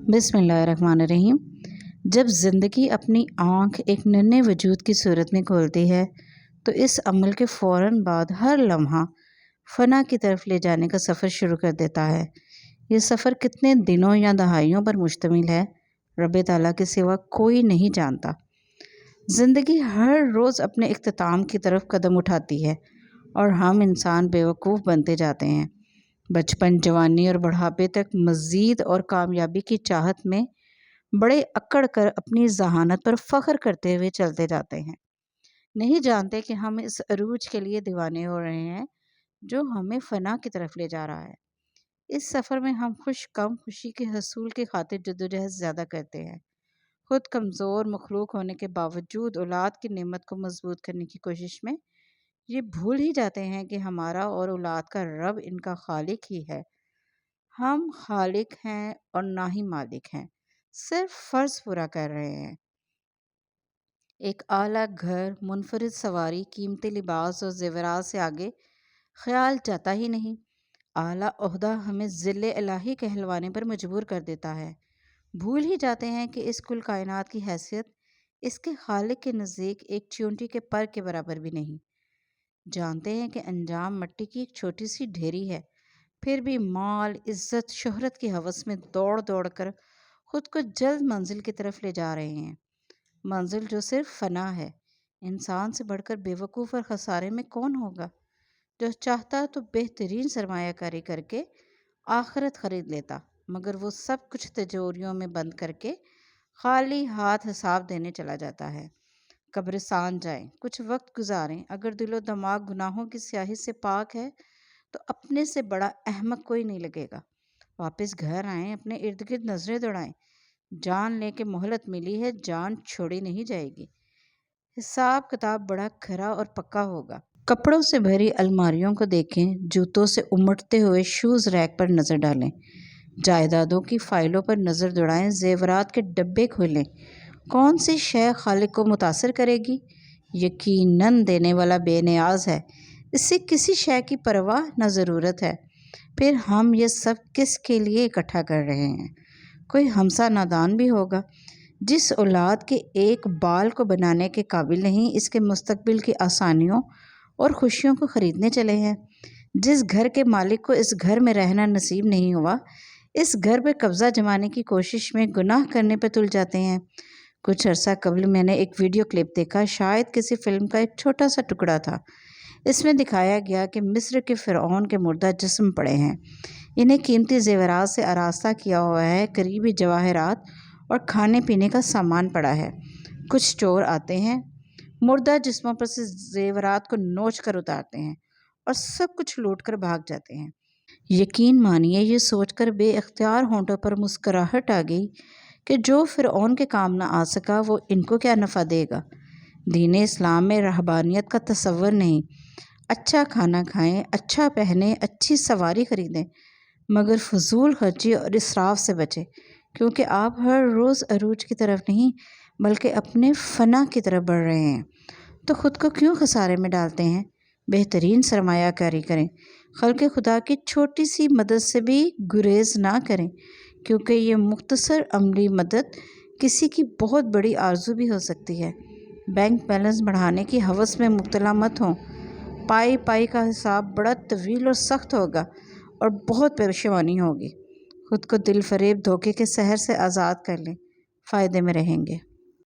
بسم اللہ الرحمن الرحیم۔ جب زندگی اپنی آنکھ ایک ننھے وجود کی صورت میں کھولتی ہے تو اس عمل کے فوراً بعد ہر لمحہ فنا کی طرف لے جانے کا سفر شروع کر دیتا ہے۔ یہ سفر کتنے دنوں یا دہائیوں پر مشتمل ہے، رب تعالیٰ کے سوا کوئی نہیں جانتا۔ زندگی ہر روز اپنے اختتام کی طرف قدم اٹھاتی ہے اور ہم انسان بیوقوف بنتے جاتے ہیں۔ بچپن، جوانی اور بڑھاپے تک مزید اور کامیابی کی چاہت میں بڑے اکڑ کر اپنی ذہانت پر فخر کرتے ہوئے چلتے جاتے ہیں، نہیں جانتے کہ ہم اس عروج کے لیے دیوانے ہو رہے ہیں جو ہمیں فنا کی طرف لے جا رہا ہے۔ اس سفر میں ہم خوشی کے حصول کی خاطر جدوجہد زیادہ کرتے ہیں، خود کمزور مخلوق ہونے کے باوجود اولاد کی نعمت کو مضبوط کرنے کی کوشش میں یہ بھول ہی جاتے ہیں کہ ہمارا اور اولاد کا رب ان کا خالق ہی ہے۔ ہم خالق ہیں اور نہ ہی مالک ہیں، صرف فرض پورا کر رہے ہیں۔ ایک اعلیٰ گھر، منفرد سواری، قیمتی لباس اور زیورات سے آگے خیال جاتا ہی نہیں۔ اعلیٰ عہدہ ہمیں ذل الہی کہلوانے پر مجبور کر دیتا ہے۔ بھول ہی جاتے ہیں کہ اس کل کائنات کی حیثیت اس کے خالق کے نزدیک ایک چیونٹی کے پر کے برابر بھی نہیں۔ جانتے ہیں کہ انجام مٹی کی ایک چھوٹی سی ڈھیری ہے، پھر بھی مال، عزت، شہرت کی ہوس میں دوڑ دوڑ کر خود کو جلد منزل کی طرف لے جا رہے ہیں، منزل جو صرف فنا ہے۔ انسان سے بڑھ کر بے وقوف اور خسارے میں کون ہوگا؟ جو چاہتا تو بہترین سرمایہ کاری کر کے آخرت خرید لیتا، مگر وہ سب کچھ تجوریوں میں بند کر کے خالی ہاتھ حساب دینے چلا جاتا ہے۔ قبرستان جائیں، کچھ وقت گزاریں، اگر دل و دماغ گناہوں کی سیاہی سے پاک ہے تو اپنے سے بڑا احمق کوئی نہیں لگے گا۔ واپس گھر آئیں، اپنے ارد گرد نظریں دوڑائیں، جان لے کے مہلت ملی ہے، جان چھوڑی نہیں جائے گی۔ حساب کتاب بڑا کھرا اور پکا ہوگا۔ کپڑوں سے بھری الماریوں کو دیکھیں، جوتوں سے امٹتے ہوئے شوز ریک پر نظر ڈالیں، جائیدادوں کی فائلوں پر نظر دوڑائیں، زیورات کے ڈبے کھولیں۔ کون سی شے خالق کو متاثر کرے گی؟ یقیناً دینے والا بے نیاز ہے، اس سے کسی شے کی پرواہ نہ ضرورت ہے۔ پھر ہم یہ سب کس کے لیے اکٹھا کر رہے ہیں؟ کوئی ہمسا نادان بھی ہوگا جس اولاد کے ایک بال کو بنانے کے قابل نہیں، اس کے مستقبل کی آسانیوں اور خوشیوں کو خریدنے چلے ہیں۔ جس گھر کے مالک کو اس گھر میں رہنا نصیب نہیں ہوا، اس گھر پہ قبضہ جمانے کی کوشش میں گناہ کرنے پہ تل جاتے ہیں۔ کچھ عرصہ قبل میں نے ایک ویڈیو کلپ دیکھا، شاید کسی فلم کا ایک چھوٹا سا ٹکڑا تھا۔ اس میں دکھایا گیا کہ مصر کے فرعون کے مردہ جسم پڑے ہیں، انہیں قیمتی زیورات سے آراستہ کیا ہوا ہے، قریبی جواہرات اور کھانے پینے کا سامان پڑا ہے۔ کچھ چور آتے ہیں، مردہ جسموں پر سے زیورات کو نوچ کر اتارتے ہیں اور سب کچھ لوٹ کر بھاگ جاتے ہیں۔ یقین مانیے، یہ سوچ کر بے اختیار ہونٹوں پر مسکراہٹ آ گئی کہ جو فرعون کے کام نہ آ سکا وہ ان کو کیا نفع دے گا۔ دین اسلام میں رہبانیت کا تصور نہیں۔ اچھا کھانا کھائیں، اچھا پہنیں، اچھی سواری خریدیں، مگر فضول خرچی اور اسراف سے بچیں، کیونکہ آپ ہر روز عروج کی طرف نہیں بلکہ اپنے فنا کی طرف بڑھ رہے ہیں۔ تو خود کو کیوں خسارے میں ڈالتے ہیں؟ بہترین سرمایہ کاری کریں، خلق خدا کی چھوٹی سی مدد سے بھی گریز نہ کریں، کیونکہ یہ مختصر عملی مدد کسی کی بہت بڑی آرزو بھی ہو سکتی ہے۔ بینک بیلنس بڑھانے کی ہوس میں مبتلا مت ہوں، پائی پائی کا حساب بڑا طویل اور سخت ہوگا اور بہت پریشانی ہوگی۔ خود کو دل فریب دھوکے کے سحر سے آزاد کر لیں، فائدے میں رہیں گے۔